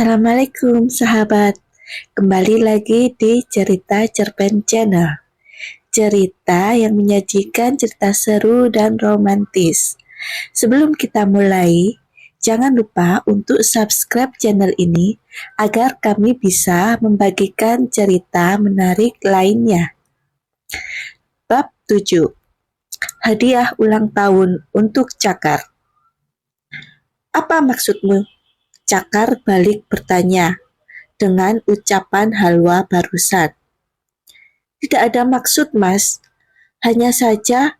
Assalamualaikum sahabat, kembali lagi di Cerita Cerpen Channel. Cerita yang menyajikan cerita seru dan romantis. Sebelum kita mulai, jangan lupa untuk subscribe channel ini agar kami bisa membagikan cerita menarik lainnya. Bab 7. Hadiah ulang tahun untuk Cakar. Apa maksudmu? Cakar balik bertanya dengan ucapan Halwa barusan. Tidak ada maksud, Mas. Hanya saja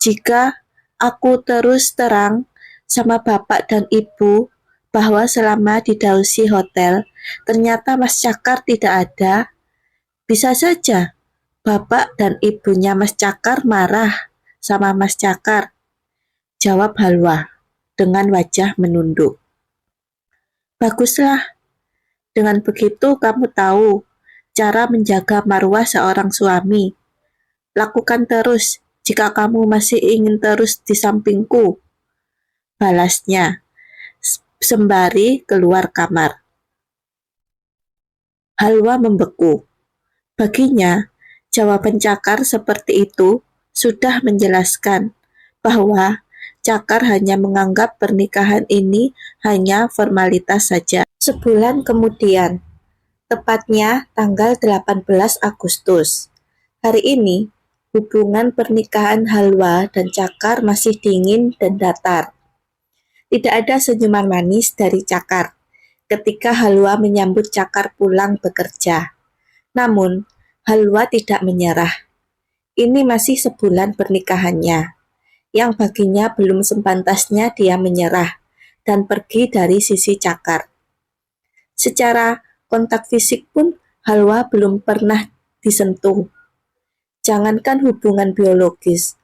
jika aku terus terang sama bapak dan ibu bahwa selama di Dausi Hotel ternyata Mas Cakar tidak ada, bisa saja bapak dan ibunya Mas Cakar marah sama Mas Cakar, jawab Halwa dengan wajah menunduk. Baguslah, dengan begitu kamu tahu cara menjaga marwah seorang suami. Lakukan terus jika kamu masih ingin terus di sampingku, balasnya sembari keluar kamar. Halwa membeku. Baginya, jawaban Cakar seperti itu sudah menjelaskan bahwa Cakar hanya menganggap pernikahan ini hanya formalitas saja. Sebulan kemudian, tepatnya tanggal 18 Agustus. Hari ini, hubungan pernikahan Halwa dan Cakar masih dingin dan datar. Tidak ada senyuman manis dari Cakar ketika Halwa menyambut Cakar pulang bekerja. Namun, Halwa tidak menyerah. Ini masih sebulan pernikahannya, yang baginya belum sepantasnya dia menyerah dan pergi dari sisi Cakar. Secara kontak fisik pun Halwa belum pernah disentuh. Jangankan hubungan biologis,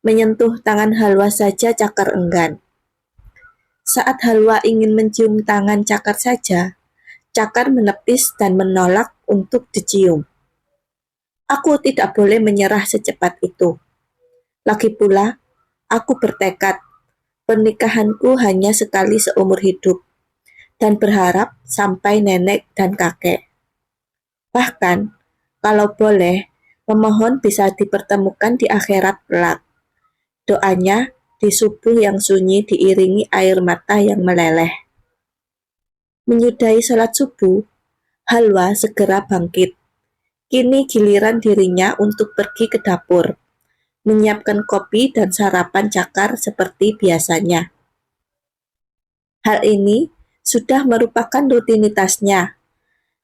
menyentuh tangan Halwa saja Cakar enggan. Saat Halwa ingin mencium tangan Cakar saja, Cakar menepis dan menolak untuk dicium. Aku tidak boleh menyerah secepat itu. Lagi pula, aku bertekad, pernikahanku hanya sekali seumur hidup, dan berharap sampai nenek dan kakek. Bahkan, kalau boleh, memohon bisa dipertemukan di akhirat kelak. Doanya di subuh yang sunyi diiringi air mata yang meleleh. Menyudahi salat subuh, Halwa segera bangkit. Kini giliran dirinya untuk pergi ke dapur, menyiapkan kopi dan sarapan Cakar seperti biasanya. Hal ini sudah merupakan rutinitasnya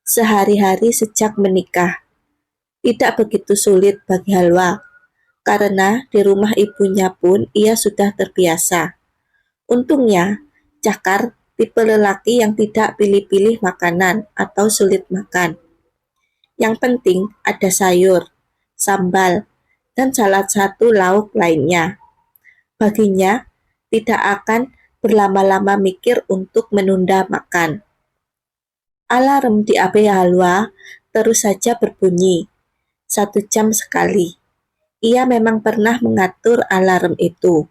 sehari-hari sejak menikah. Tidak begitu sulit bagi Halwa, karena di rumah ibunya pun ia sudah terbiasa. Untungnya, Cakar tipe lelaki yang tidak pilih-pilih makanan atau sulit makan. Yang penting ada sayur, sambal, dan salah satu lauk lainnya. Baginya, tidak akan berlama-lama mikir untuk menunda makan. Alarm di HP Halwa terus saja berbunyi, 1 jam sekali. Ia memang pernah mengatur alarm itu,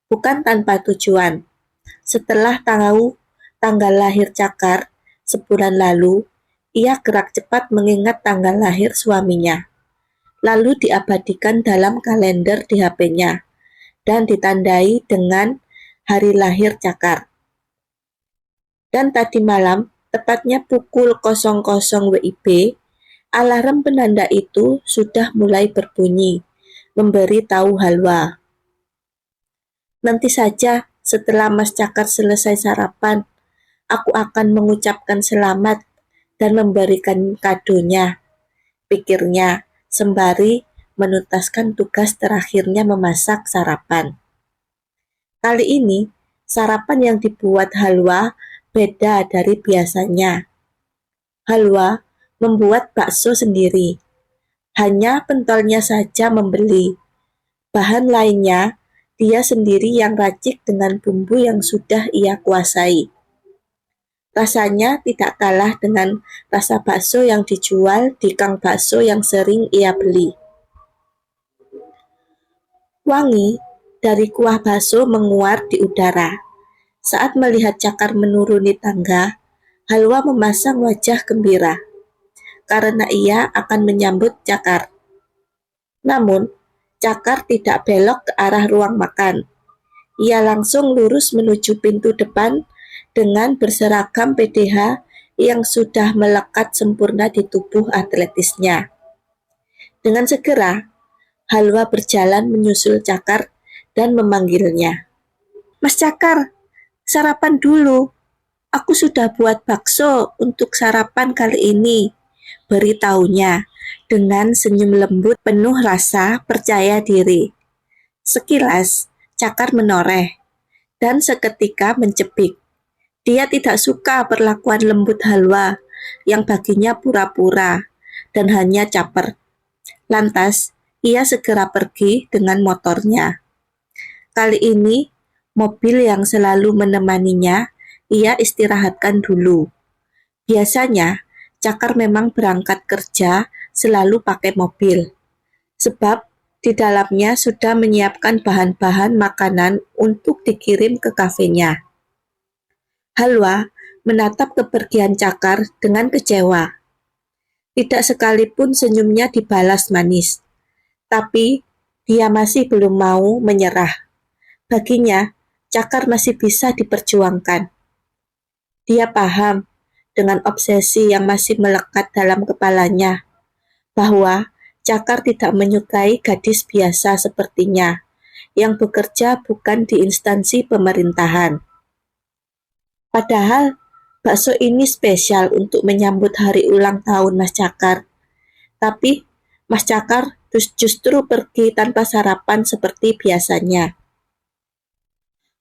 bukan tanpa tujuan. Setelah tahu tanggal lahir Cakar sebulan lalu, ia gerak cepat mengingat tanggal lahir suaminya. Lalu diabadikan dalam kalender di HP-nya dan ditandai dengan hari lahir Cakar. Dan tadi malam, tepatnya pukul 00 WIB, alarm penanda itu sudah mulai berbunyi, memberi tahu Halwa. Nanti saja setelah Mas Cakar selesai sarapan, aku akan mengucapkan selamat dan memberikan kadonya, pikirnya, sembari menuntaskan tugas terakhirnya memasak sarapan. Kali ini, sarapan yang dibuat Halwa beda dari biasanya. Halwa membuat bakso sendiri. Hanya pentolnya saja membeli. Bahan lainnya, dia sendiri yang racik dengan bumbu yang sudah ia kuasai. Rasanya tidak kalah dengan rasa bakso yang dijual di kang bakso yang sering ia beli. Wangi dari kuah bakso menguar di udara. Saat melihat Cakar menuruni tangga, Halwa memasang wajah gembira karena ia akan menyambut Cakar. Namun, Cakar tidak belok ke arah ruang makan. Ia langsung lurus menuju pintu depan dengan berseragam PDH yang sudah melekat sempurna di tubuh atletisnya. Dengan segera, Halwa berjalan menyusul Cakar dan memanggilnya. "Mas Cakar, sarapan dulu. Aku sudah buat bakso untuk sarapan kali ini," beritahunya dengan senyum lembut penuh rasa percaya diri. Sekilas, Cakar menoreh dan seketika mencepik. Dia tidak suka perlakuan lembut Halwa yang baginya pura-pura dan hanya caper. Lantas, ia segera pergi dengan motornya. Kali ini, mobil yang selalu menemaninya, ia istirahatkan dulu. Biasanya, Cakar memang berangkat kerja selalu pakai mobil, sebab di dalamnya sudah menyiapkan bahan-bahan makanan untuk dikirim ke kafenya. Halwa menatap kepergian Cakar dengan kecewa. Tidak sekalipun senyumnya dibalas manis, tapi dia masih belum mau menyerah. Baginya, Cakar masih bisa diperjuangkan. Dia paham dengan obsesi yang masih melekat dalam kepalanya, bahwa Cakar tidak menyukai gadis biasa sepertinya, yang bekerja bukan di instansi pemerintahan. Padahal, bakso ini spesial untuk menyambut hari ulang tahun Mas Cakar. Tapi, Mas Cakar justru pergi tanpa sarapan seperti biasanya.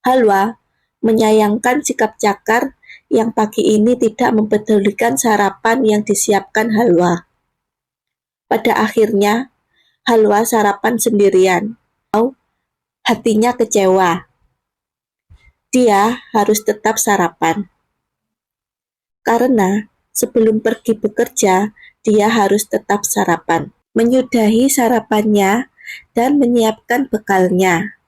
Halwa menyayangkan sikap Cakar yang pagi ini tidak mempedulikan sarapan yang disiapkan Halwa. Pada akhirnya, Halwa sarapan sendirian. Hatinya kecewa. Dia harus tetap sarapan. Karena sebelum pergi bekerja, dia harus tetap sarapan. Menyudahi sarapannya dan menyiapkan bekalnya.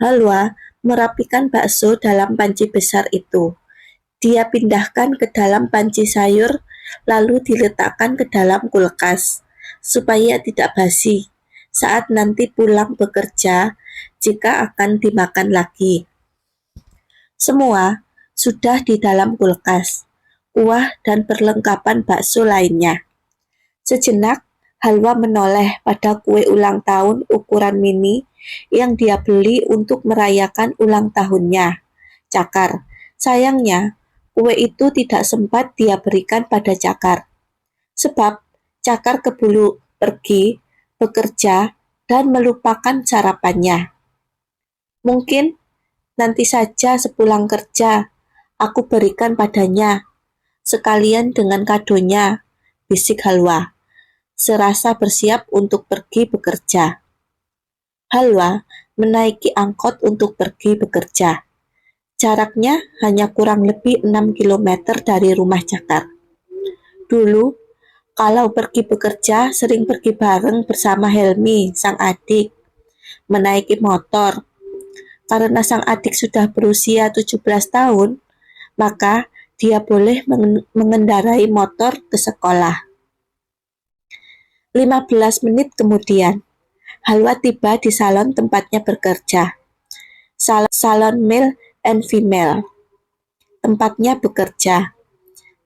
Halwa merapikan bakso dalam panci besar itu. Dia pindahkan ke dalam panci sayur, lalu diletakkan ke dalam kulkas, supaya tidak basi saat nanti pulang bekerja jika akan dimakan lagi. Semua sudah di dalam kulkas, kuah dan perlengkapan bakso lainnya. Sejenak, Halwa menoleh pada kue ulang tahun ukuran mini yang dia beli untuk merayakan ulang tahunnya, Cakar. Sayangnya, kue itu tidak sempat dia berikan pada Cakar, sebab Cakar keburu pergi, bekerja, dan melupakan sarapannya. "Mungkin nanti saja sepulang kerja, aku berikan padanya, sekalian dengan kadonya," bisik Halwa, serasa bersiap untuk pergi bekerja. Halwa menaiki angkot untuk pergi bekerja. Jaraknya hanya kurang lebih 6 km dari rumah Cakar. Dulu, kalau pergi bekerja sering pergi bareng bersama Helmi, sang adik, menaiki motor. Karena sang adik sudah berusia 17 tahun, maka dia boleh mengendarai motor ke sekolah. 15 menit kemudian, Halwa tiba di salon tempatnya bekerja. Salon male and female. Tempatnya bekerja.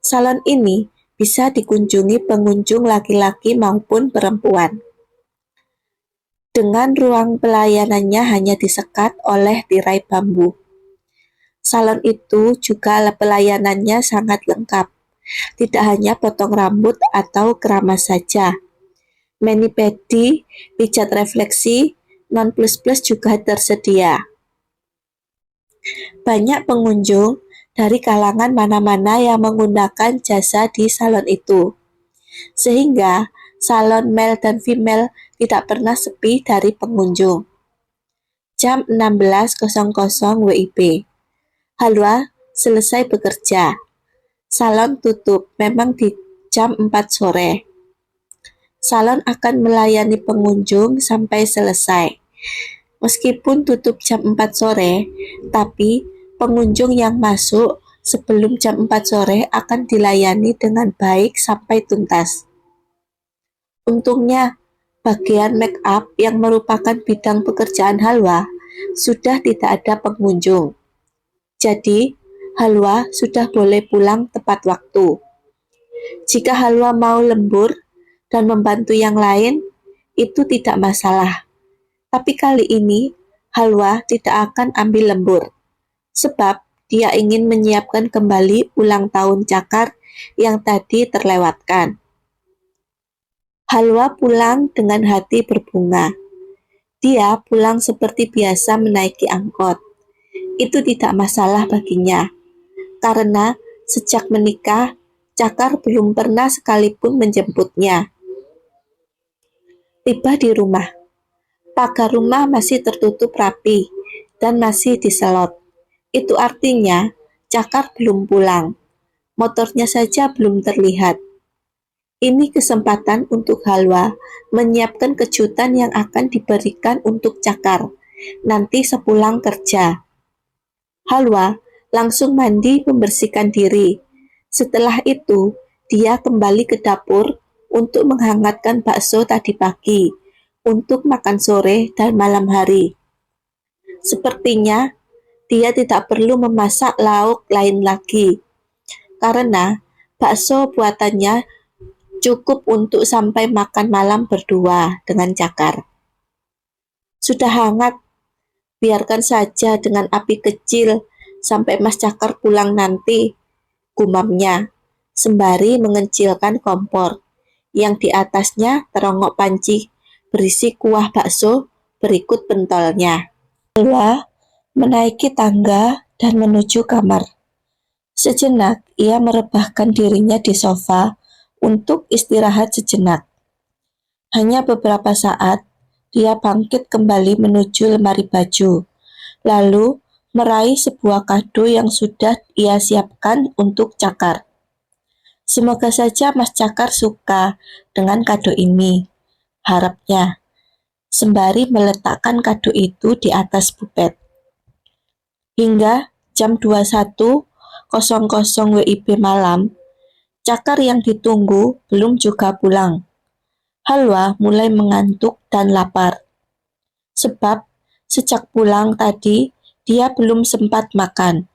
Salon ini bisa dikunjungi pengunjung laki-laki maupun perempuan. Dengan ruang pelayanannya hanya disekat oleh tirai bambu. Salon itu juga pelayanannya sangat lengkap. Tidak hanya potong rambut atau keramas saja. Mani-pedi, pijat refleksi, non plus-plus juga tersedia. Banyak pengunjung dari kalangan mana-mana yang menggunakan jasa di salon itu. Sehingga salon male dan female tidak pernah sepi dari pengunjung. Jam 16.00 WIB. Halwa selesai bekerja. Salon tutup memang di jam 4 sore. Salon akan melayani pengunjung sampai selesai. Meskipun tutup jam 4 sore, tapi pengunjung yang masuk sebelum jam 4 sore akan dilayani dengan baik sampai tuntas. Untungnya, bagian make up yang merupakan bidang pekerjaan Halwa sudah tidak ada pengunjung. Jadi, Halwa sudah boleh pulang tepat waktu. Jika Halwa mau lembur dan membantu yang lain, itu tidak masalah. Tapi kali ini, Halwa tidak akan ambil lembur, sebab dia ingin menyiapkan kembali ulang tahun Cakar yang tadi terlewatkan. Halwa pulang dengan hati berbunga. Dia pulang seperti biasa menaiki angkot. Itu tidak masalah baginya, karena sejak menikah, Cakar belum pernah sekalipun menjemputnya. Tiba di rumah, pagar rumah masih tertutup rapi dan masih diselot. Itu artinya Cakar belum pulang. Motornya saja belum terlihat. Ini kesempatan untuk Halwa menyiapkan kejutan yang akan diberikan untuk Cakar nanti sepulang kerja. Halwa langsung mandi membersihkan diri. Setelah itu, dia kembali ke dapur untuk menghangatkan bakso tadi pagi untuk makan sore dan malam hari. Sepertinya dia tidak perlu memasak lauk lain lagi, karena bakso buatannya cukup untuk sampai makan malam berdua dengan Cakar. Sudah hangat, biarkan saja dengan api kecil sampai Mas Cakar pulang nanti, gumamnya, sembari mengecilkan kompor yang di atasnya terongok panci berisi kuah bakso berikut pentolnya. Halwa menaiki tangga dan menuju kamar. Sejenak ia merebahkan dirinya di sofa untuk istirahat sejenak. Hanya beberapa saat, dia bangkit kembali menuju lemari baju, lalu meraih sebuah kado yang sudah ia siapkan untuk Cakar. Semoga saja Mas Cakar suka dengan kado ini, harapnya, sembari meletakkan kado itu di atas bupet. Hingga jam 21.00 WIB malam, Cakar yang ditunggu belum juga pulang. Halwa mulai mengantuk dan lapar, sebab sejak pulang tadi dia belum sempat makan.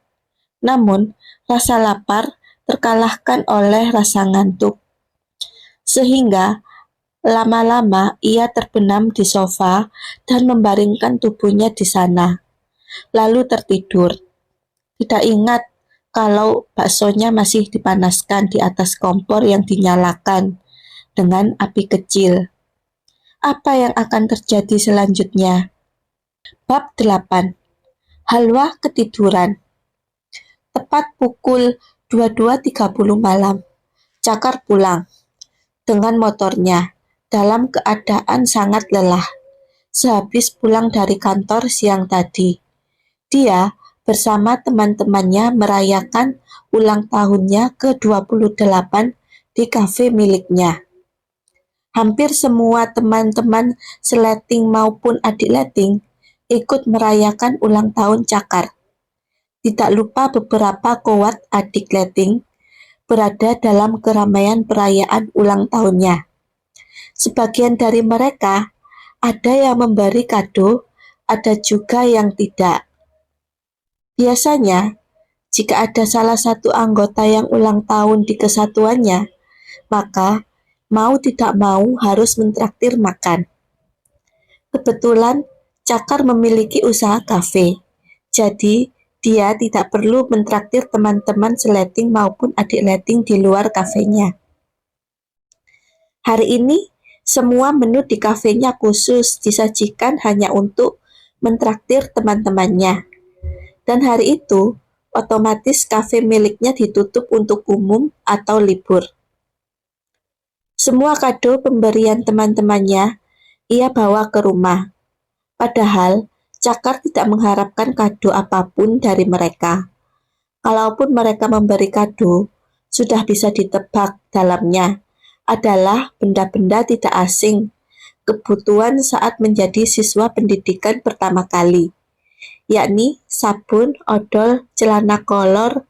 Namun, rasa lapar terkalahkan oleh rasa ngantuk. Sehingga, lama-lama ia terbenam di sofa dan membaringkan tubuhnya di sana, lalu tertidur. Tidak ingat kalau baksonya masih dipanaskan di atas kompor yang dinyalakan dengan api kecil. Apa yang akan terjadi selanjutnya? Bab 8. Halwa ketiduran. Tepat pukul 22.30 malam, Cakar pulang dengan motornya dalam keadaan sangat lelah. Sehabis pulang dari kantor siang tadi, dia bersama teman-temannya merayakan ulang tahunnya ke-28 di kafe miliknya. Hampir semua teman-teman seleting maupun adik leting ikut merayakan ulang tahun Cakar. Tidak lupa beberapa kowat adik leting berada dalam keramaian perayaan ulang tahunnya. Sebagian dari mereka ada yang memberi kado, ada juga yang tidak. Biasanya, jika ada salah satu anggota yang ulang tahun di kesatuannya, maka mau tidak mau harus mentraktir makan. Kebetulan, Cakar memiliki usaha kafe, jadi dia tidak perlu mentraktir teman-teman seleting maupun adik leting di luar kafenya. Hari ini, semua menu di kafenya khusus disajikan hanya untuk mentraktir teman-temannya. Dan hari itu, otomatis kafe miliknya ditutup untuk umum atau libur. Semua kado pemberian teman-temannya ia bawa ke rumah. Padahal, Cakar tidak mengharapkan kado apapun dari mereka. Kalaupun mereka memberi kado, sudah bisa ditebak dalamnya adalah benda-benda tidak asing, kebutuhan saat menjadi siswa pendidikan pertama kali, yakni sabun, odol, celana kolor,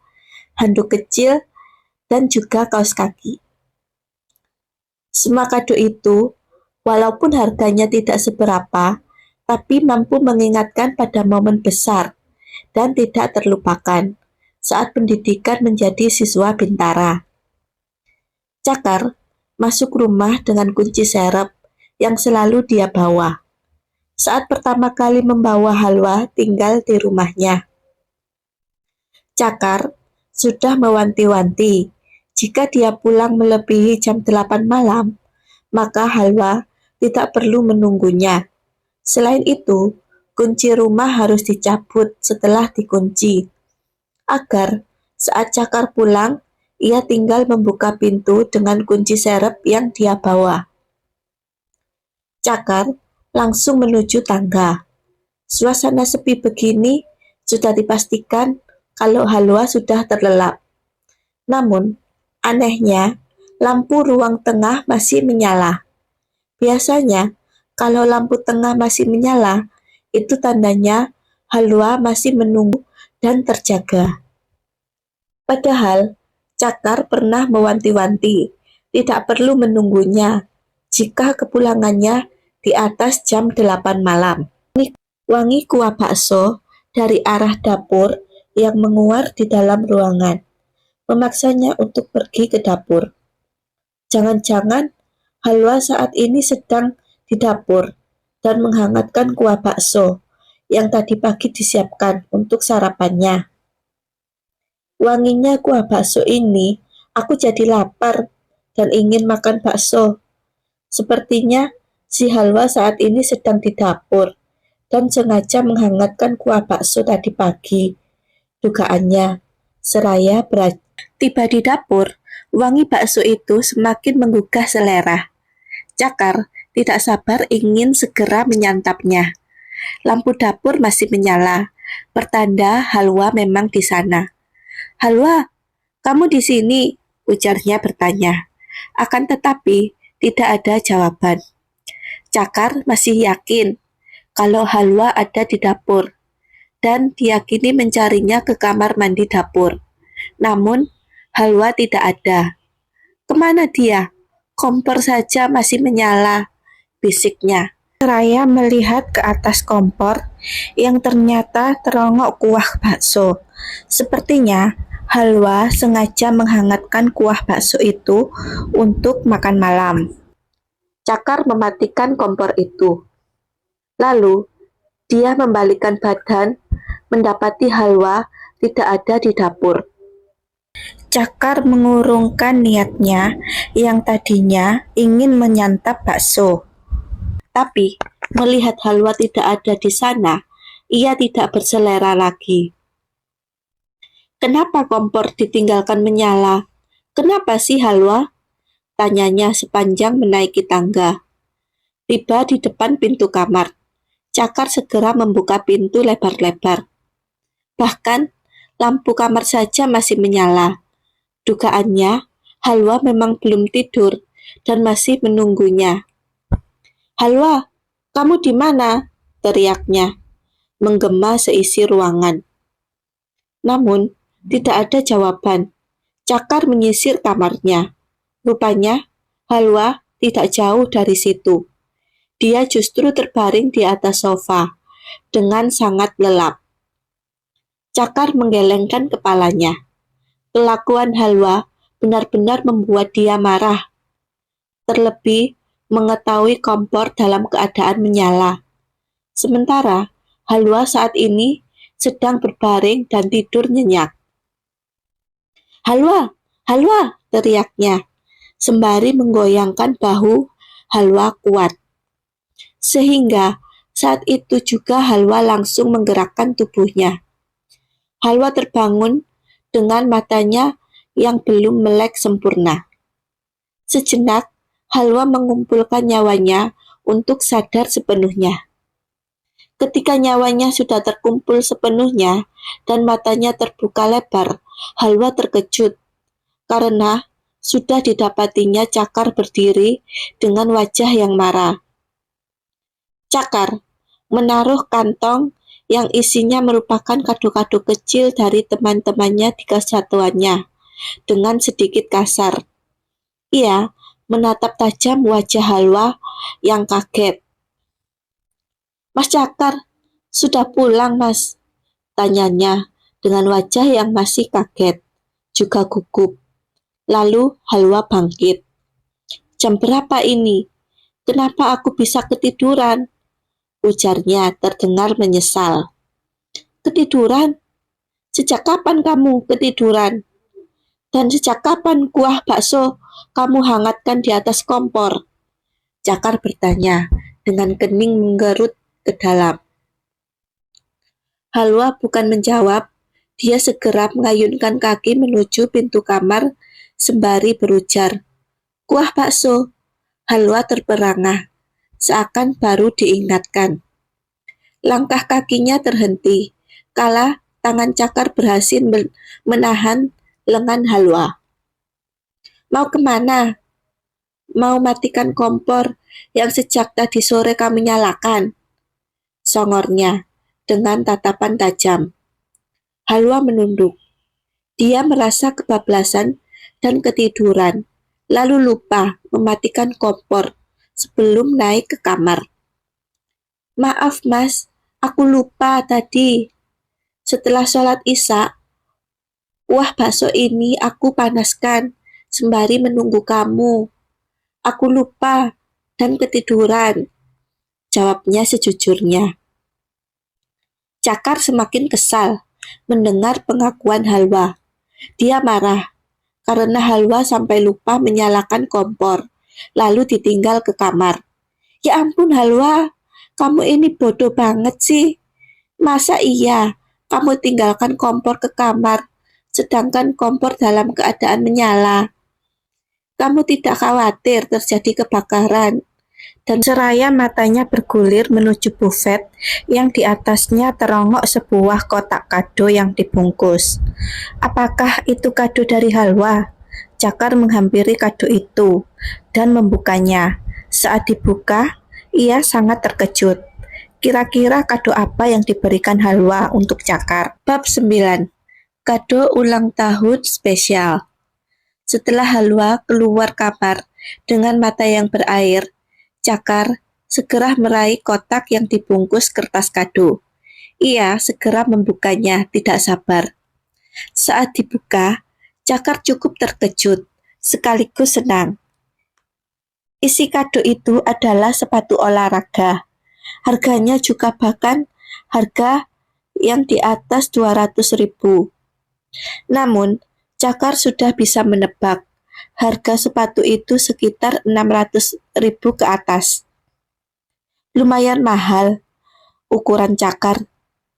handuk kecil, dan juga kaos kaki. Semua kado itu, walaupun harganya tidak seberapa, tapi mampu mengingatkan pada momen besar dan tidak terlupakan saat pendidikan menjadi siswa Bintara. Cakar masuk rumah dengan kunci serep yang selalu dia bawa. Saat pertama kali membawa Halwa tinggal di rumahnya, Cakar sudah mewanti-wanti jika dia pulang melebihi jam 8 malam, maka Halwa tidak perlu menunggunya. Selain itu, kunci rumah harus dicabut setelah dikunci, agar saat Cakar pulang, ia tinggal membuka pintu dengan kunci serep yang dia bawa. Cakar langsung menuju tangga. Suasana sepi begini sudah dipastikan kalau Halwa sudah terlelap. Namun, anehnya, lampu ruang tengah masih menyala. Biasanya, kalau lampu tengah masih menyala, itu tandanya Halwa masih menunggu dan terjaga. Padahal, Cakar pernah mewanti-wanti, tidak perlu menunggunya jika kepulangannya di atas jam 8 malam. Wangi kuah bakso dari arah dapur yang menguar di dalam ruangan memaksanya untuk pergi ke dapur. Jangan-jangan Halwa saat ini sedang di dapur dan menghangatkan kuah bakso yang tadi pagi disiapkan untuk sarapannya. Wanginya kuah bakso ini, aku jadi lapar dan ingin makan bakso. Sepertinya si Halwa saat ini sedang di dapur dan sengaja menghangatkan kuah bakso tadi pagi. Dugaannya, seraya tiba di dapur, wangi bakso itu semakin menggugah selera. Cakar tidak sabar ingin segera menyantapnya. Lampu dapur masih menyala, pertanda Halwa memang di sana. "Halwa, kamu di sini?" ujarnya bertanya. Akan tetapi, tidak ada jawaban. Cakar masih yakin kalau Halwa ada di dapur, dan diyakini mencarinya ke kamar mandi dapur. Namun, Halwa tidak ada. "Kemana dia? Kompor saja masih menyala," bisiknya. Seraya melihat ke atas kompor yang ternyata terongok kuah bakso. Sepertinya Halwa sengaja menghangatkan kuah bakso itu untuk makan malam. Cakar mematikan kompor itu. Lalu, dia membalikkan badan, mendapati Halwa tidak ada di dapur. Cakar mengurungkan niatnya yang tadinya ingin menyantap bakso. Tapi, melihat Halwa tidak ada di sana, ia tidak berselera lagi. "Kenapa kompor ditinggalkan menyala? Kenapa sih Halwa?" tanyanya sepanjang menaiki tangga. Tiba di depan pintu kamar, Cakar segera membuka pintu lebar-lebar. Bahkan, lampu kamar saja masih menyala. Dugaannya, Halwa memang belum tidur dan masih menunggunya. "Halwa, kamu di mana?" teriaknya, menggema seisi ruangan. Namun, tidak ada jawaban. Cakar menyisir kamarnya. Rupanya, Halwa tidak jauh dari situ. Dia justru terbaring di atas sofa dengan sangat lelap. Cakar menggelengkan kepalanya. Kelakuan Halwa benar-benar membuat dia marah. Terlebih mengetahui kompor dalam keadaan menyala. Sementara Halwa saat ini sedang berbaring dan tidur nyenyak. "Halwa, Halwa!" teriaknya, sembari menggoyangkan bahu Halwa kuat. Sehingga saat itu juga Halwa langsung menggerakkan tubuhnya. Halwa terbangun dengan matanya yang belum melek sempurna. Sejenak, Halwa mengumpulkan nyawanya untuk sadar sepenuhnya. Ketika nyawanya sudah terkumpul sepenuhnya dan matanya terbuka lebar, Halwa terkejut karena sudah didapatinya Cakar berdiri dengan wajah yang marah. Cakar menaruh kantong yang isinya merupakan kado-kado kecil dari teman-temannya di kesatuannya. Dengan sedikit kasar, ia menatap tajam wajah Halwa yang kaget. "Mas Cakar, sudah pulang, Mas?" tanyanya dengan wajah yang masih kaget, juga gugup. Lalu Halwa bangkit. "Jam berapa ini? Kenapa aku bisa ketiduran?" ujarnya terdengar menyesal. "Ketiduran? Sejak kapan kamu ketiduran? Dan sejak kapan kuah bakso kamu hangatkan di atas kompor?" Cakar bertanya dengan kening menggerut ke dalam. Halwa bukan menjawab, dia segera mengayunkan kaki menuju pintu kamar sembari berujar, "Kuah bakso." Halwa terperangah, seakan baru diingatkan. Langkah kakinya terhenti, kala tangan Cakar berhasil menahan lengan Halwa. "Mau kemana? Mau matikan kompor yang sejak tadi sore kami nyalakan?" songornya dengan tatapan tajam. Halwa menunduk. Dia merasa kebablasan dan ketiduran, lalu lupa mematikan kompor sebelum naik ke kamar. "Maaf, Mas, aku lupa tadi. Setelah sholat Isya, kuah bakso ini aku panaskan sembari menunggu kamu. Aku lupa dan ketiduran," jawabnya sejujurnya. Cakar semakin kesal mendengar pengakuan Halwa. Dia marah karena Halwa sampai lupa menyalakan kompor, lalu ditinggal ke kamar. "Ya ampun Halwa, kamu ini bodoh banget sih. Masa iya kamu tinggalkan kompor ke kamar, sedangkan kompor dalam keadaan menyala? Kamu tidak khawatir terjadi kebakaran?" Dan seraya matanya bergulir menuju bufet yang di atasnya terongok sebuah kotak kado yang dibungkus. "Apakah itu kado dari Halwa?" Cakar menghampiri kado itu dan membukanya. Saat dibuka, ia sangat terkejut. Kira-kira kado apa yang diberikan Halwa untuk Cakar? Bab 9. Kado ulang tahun spesial. Setelah Halwa keluar kamar dengan mata yang berair, Cakar segera meraih kotak yang dibungkus kertas kado. Ia segera membukanya, tidak sabar. Saat dibuka, Cakar cukup terkejut, sekaligus senang. Isi kado itu adalah sepatu olahraga. Harganya juga bahkan harga yang di atas 200.000. Namun, Cakar sudah bisa menebak harga sepatu itu sekitar 600.000 ke atas. Lumayan mahal ukuran Cakar,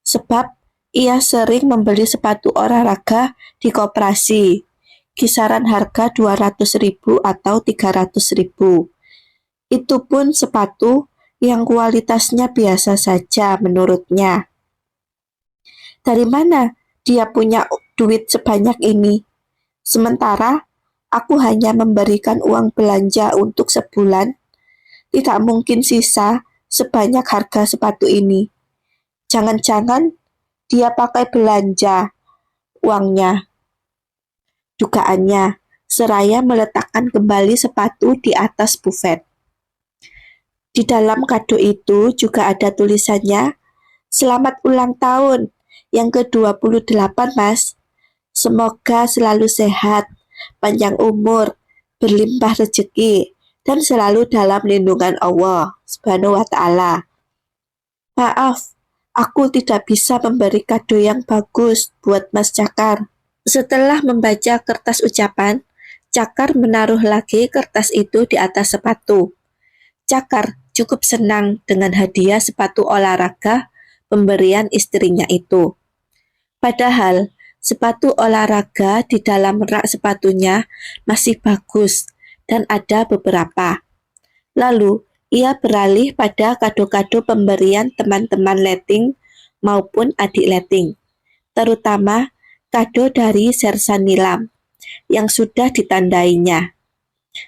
sebab ia sering membeli sepatu olahraga di koperasi. Kisaran harga 200.000 atau 300.000. Itu pun sepatu yang kualitasnya biasa saja menurutnya. Dari mana dia punya duit sebanyak ini? Sementara aku hanya memberikan uang belanja untuk sebulan, tidak mungkin sisa sebanyak harga sepatu ini. Jangan-jangan dia pakai belanja uangnya, dugaannya, seraya meletakkan kembali sepatu di atas bufet. Di dalam kado itu juga ada tulisannya, "Selamat ulang tahun yang ke-28, Mas. Semoga selalu sehat, panjang umur, berlimpah rezeki, dan selalu dalam lindungan Allah Subhanahu wa Ta'ala. Maaf, aku tidak bisa memberi kado yang bagus buat Mas Cakar." Setelah membaca kertas ucapan, Cakar menaruh lagi kertas itu di atas sepatu. Cakar cukup senang dengan hadiah sepatu olahraga pemberian istrinya itu. Padahal sepatu olahraga di dalam rak sepatunya masih bagus dan ada beberapa. Lalu ia beralih pada kado-kado pemberian teman-teman letting maupun adik letting, terutama kado dari Sersan Nilam yang sudah ditandainya.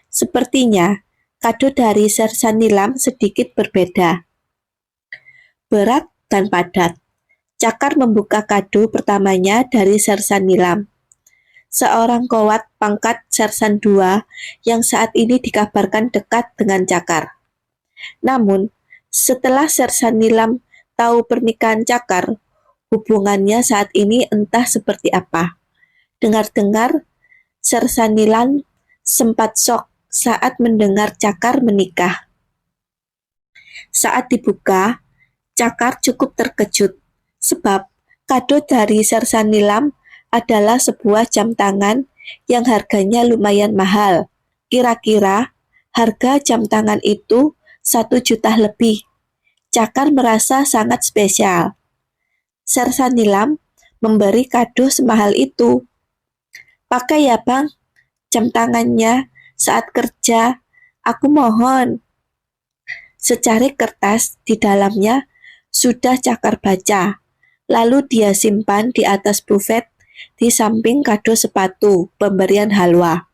Sepertinya kado dari Sersan Nilam sedikit berbeda, berat dan padat. Cakar membuka kado pertamanya dari Sersan Nilam, seorang kowat pangkat Sersan II yang saat ini dikabarkan dekat dengan Cakar. Namun, setelah Sersan Nilam tahu pernikahan Cakar, hubungannya saat ini entah seperti apa. Dengar-dengar, Sersan Nilam sempat shock saat mendengar Cakar menikah. Saat dibuka, Cakar cukup terkejut sebab kado dari Sersan Nilam adalah sebuah jam tangan yang harganya lumayan mahal. Kira-kira harga jam tangan itu 1 juta lebih. Cakar merasa sangat spesial. Sersan Nilam memberi kado semahal itu. Pakai ya bang, jam tangannya saat kerja. Aku mohon. Secari kertas di dalamnya sudah Cakar baca. Lalu dia simpan di atas bufet di samping kado sepatu pemberian Halwa.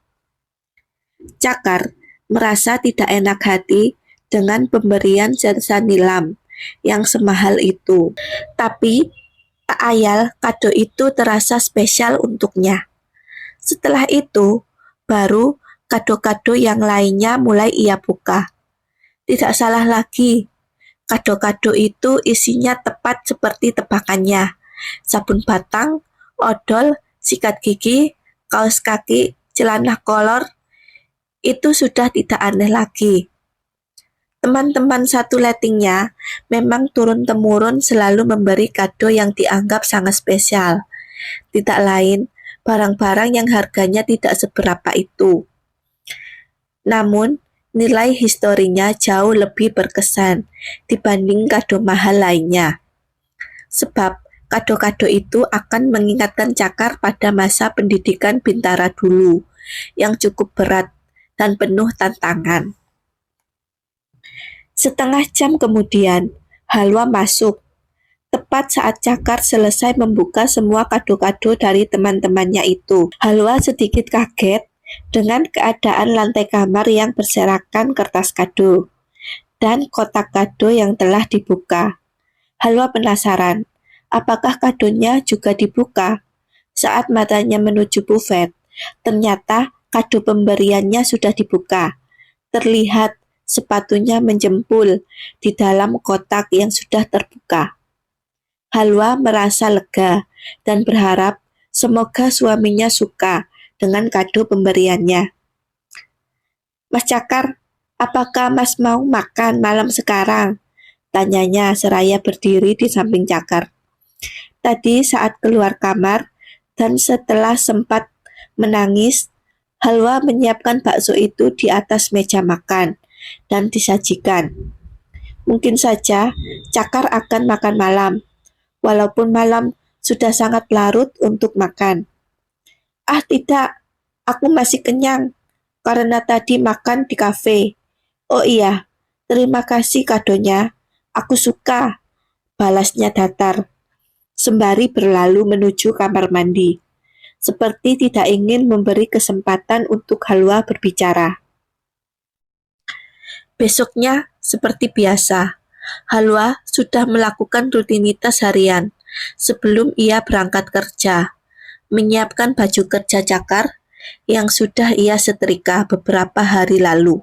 Cakar merasa tidak enak hati dengan pemberian Sersan Nilam yang semahal itu. Tapi tak ayal kado itu terasa spesial untuknya. Setelah itu, baru kado-kado yang lainnya mulai ia buka. Tidak salah lagi, kado-kado itu isinya tepat seperti tebakannya. Sabun batang, odol, sikat gigi, kaos kaki, celana kolor, itu sudah tidak aneh lagi. Teman-teman satu lettingnya memang turun-temurun selalu memberi kado yang dianggap sangat spesial. Tidak lain, barang-barang yang harganya tidak seberapa itu. Namun, nilai historinya jauh lebih berkesan dibanding kado mahal lainnya. Sebab kado-kado itu akan mengingatkan Cakar pada masa pendidikan Bintara dulu yang cukup berat dan penuh tantangan. Setengah jam kemudian, Halwa masuk. Tepat saat Cakar selesai membuka semua kado-kado dari teman-temannya itu. Halwa sedikit kaget dengan keadaan lantai kamar yang berserakan kertas kado dan kotak kado yang telah dibuka. Halwa penasaran, apakah kadonya juga dibuka? Saat matanya menuju bufet, ternyata kado pemberiannya sudah dibuka. Terlihat sepatunya menjempul di dalam kotak yang sudah terbuka. Halwa merasa lega dan berharap semoga suaminya suka dengan kado pemberiannya. Mas Cakar, apakah Mas mau makan malam sekarang? Tanyanya seraya berdiri di samping Cakar. Tadi saat keluar kamar dan setelah sempat menangis, Halwa menyiapkan bakso itu di atas meja makan dan disajikan. Mungkin saja Cakar akan makan malam, walaupun malam sudah sangat larut untuk makan. Ah tidak, aku masih kenyang karena tadi makan di kafe. Oh iya, terima kasih kadonya, aku suka, balasnya datar, sembari berlalu menuju kamar mandi, seperti tidak ingin memberi kesempatan untuk Halwa berbicara. Besoknya, seperti biasa, Halwa sudah melakukan rutinitas harian sebelum ia berangkat kerja, menyiapkan baju kerja Cakar yang sudah ia setrika beberapa hari lalu.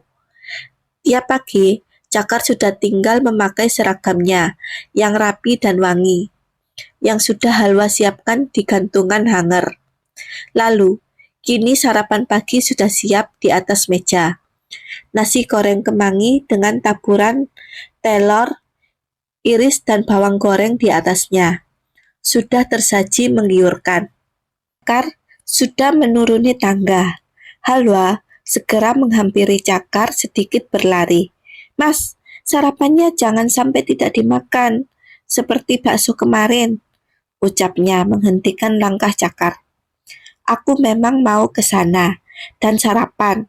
Tiap pagi, Cakar sudah tinggal memakai seragamnya yang rapi dan wangi, yang sudah Halwa siapkan di gantungan hanger. Lalu, kini sarapan pagi sudah siap di atas meja. Nasi goreng kemangi dengan taburan telur, iris dan bawang goreng di atasnya. Sudah tersaji menggiurkan. Cakar sudah menuruni tangga. Halwa segera menghampiri Cakar sedikit berlari. Mas, sarapannya jangan sampai tidak dimakan, seperti bakso kemarin, ucapnya menghentikan langkah Cakar. Aku memang mau ke sana dan sarapan,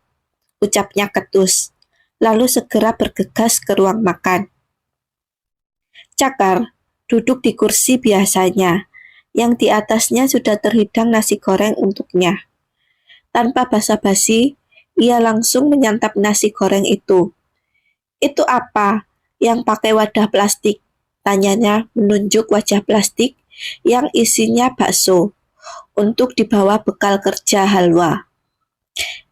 ucapnya ketus, lalu segera bergegas ke ruang makan. Cakar duduk di kursi biasanya, yang di atasnya sudah terhidang nasi goreng untuknya. Tanpa basa-basi, ia langsung menyantap nasi goreng itu. Itu apa yang pakai wadah plastik? Tanyanya menunjuk wajah plastik yang isinya bakso untuk dibawa bekal kerja Halwa.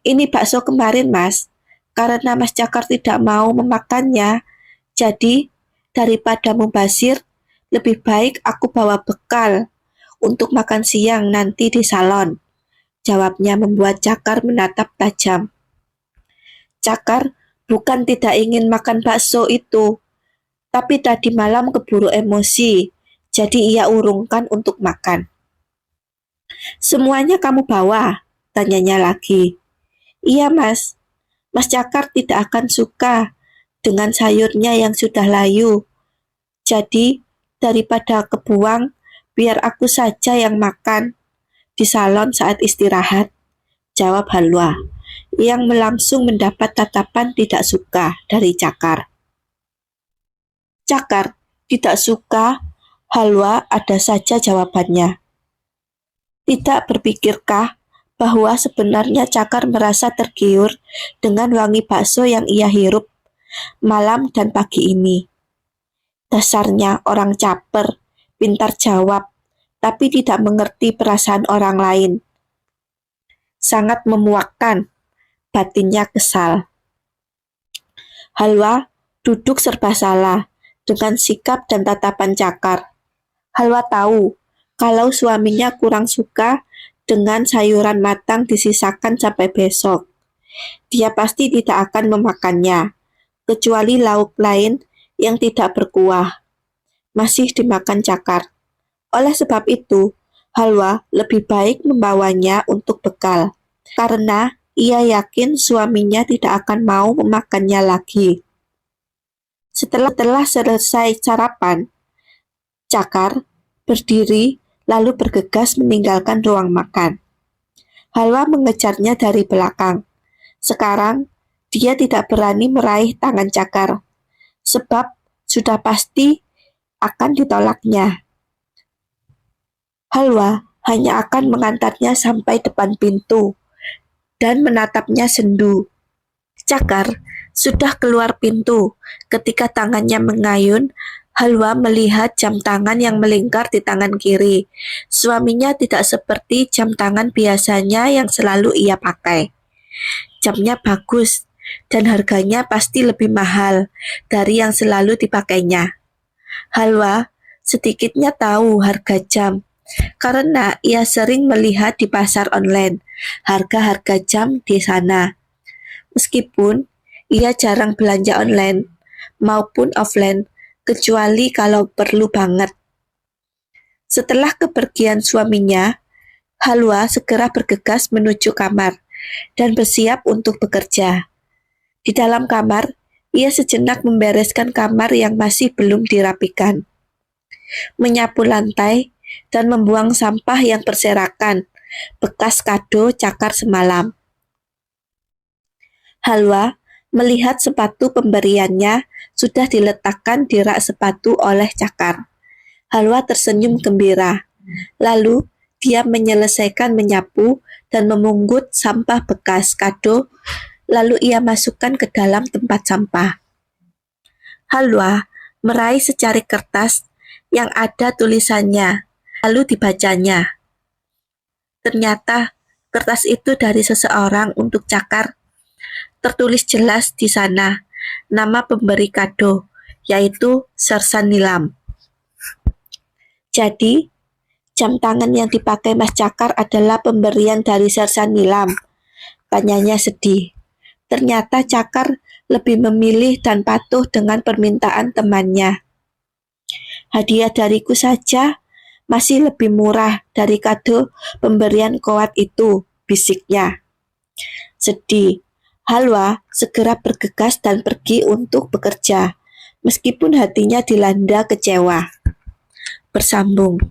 Ini bakso kemarin, Mas. Karena Mas Cakar tidak mau memakannya, jadi daripada mubazir, lebih baik aku bawa bekal untuk makan siang nanti di salon. Jawabnya membuat Cakar menatap tajam. Cakar bukan tidak ingin makan bakso itu, tapi tadi malam keburu emosi, jadi ia urungkan untuk makan. Semuanya kamu bawa? Tanyanya lagi. Iya, Mas. Mas Cakar tidak akan suka dengan sayurnya yang sudah layu. Jadi, daripada kebuang, biar aku saja yang makan di salon saat istirahat, jawab Halwa, yang langsung mendapat tatapan tidak suka dari Cakar. Cakar tidak suka, Halwa ada saja jawabannya. Tidak berpikirkah bahwa sebenarnya Cakar merasa tergiur dengan wangi bakso yang ia hirup malam dan pagi ini. Dasarnya orang caper, pintar jawab, tapi tidak mengerti perasaan orang lain. Sangat memuakkan, batinnya kesal. Halwa duduk serba salah dengan sikap dan tatapan Cakar. Halwa tahu kalau suaminya kurang suka dengan sayuran matang disisakan sampai besok. Dia pasti tidak akan memakannya, kecuali lauk lain yang tidak berkuah. Masih dimakan Cakar. Oleh sebab itu, Halwa lebih baik membawanya untuk bekal, karena ia yakin suaminya tidak akan mau memakannya lagi. Setelah selesai sarapan, Cakar berdiri lalu bergegas meninggalkan ruang makan. Halwa mengejarnya dari belakang. Sekarang, dia tidak berani meraih tangan Cakar, sebab sudah pasti akan ditolaknya. Halwa hanya akan mengantarnya sampai depan pintu dan menatapnya sendu. Cakar sudah keluar pintu ketika tangannya mengayun. Halwa melihat jam tangan yang melingkar di tangan kiri. Suaminya tidak seperti jam tangan biasanya yang selalu ia pakai. Jamnya bagus dan harganya pasti lebih mahal dari yang selalu dipakainya. Halwa sedikitnya tahu harga jam karena ia sering melihat di pasar online harga-harga jam di sana. Meskipun ia jarang belanja online maupun offline, kecuali kalau perlu banget. Setelah kepergian suaminya, Halwa segera bergegas menuju kamar dan bersiap untuk bekerja. Di dalam kamar, ia sejenak membereskan kamar yang masih belum dirapikan, menyapu lantai, dan membuang sampah yang berserakan, bekas kado Cakar semalam. Halwa melihat sepatu pemberiannya sudah diletakkan di rak sepatu oleh Cakar. Halwa tersenyum gembira. Lalu dia menyelesaikan menyapu dan memungut sampah bekas kado, lalu ia masukkan ke dalam tempat sampah. Halwa meraih secari kertas yang ada tulisannya, lalu dibacanya. Ternyata kertas itu dari seseorang untuk Cakar. Tertulis jelas di sana nama pemberi kado, yaitu Sersan Nilam. Jadi, jam tangan yang dipakai Mas Cakar adalah pemberian dari Sersan Nilam. Tanyanya sedih. Ternyata Cakar lebih memilih dan patuh dengan permintaan temannya. Hadiah dariku saja masih lebih murah dari kado pemberian Koat itu, bisiknya. Sedih. Halwa segera bergegas dan pergi untuk bekerja, meskipun hatinya dilanda kecewa. Bersambung.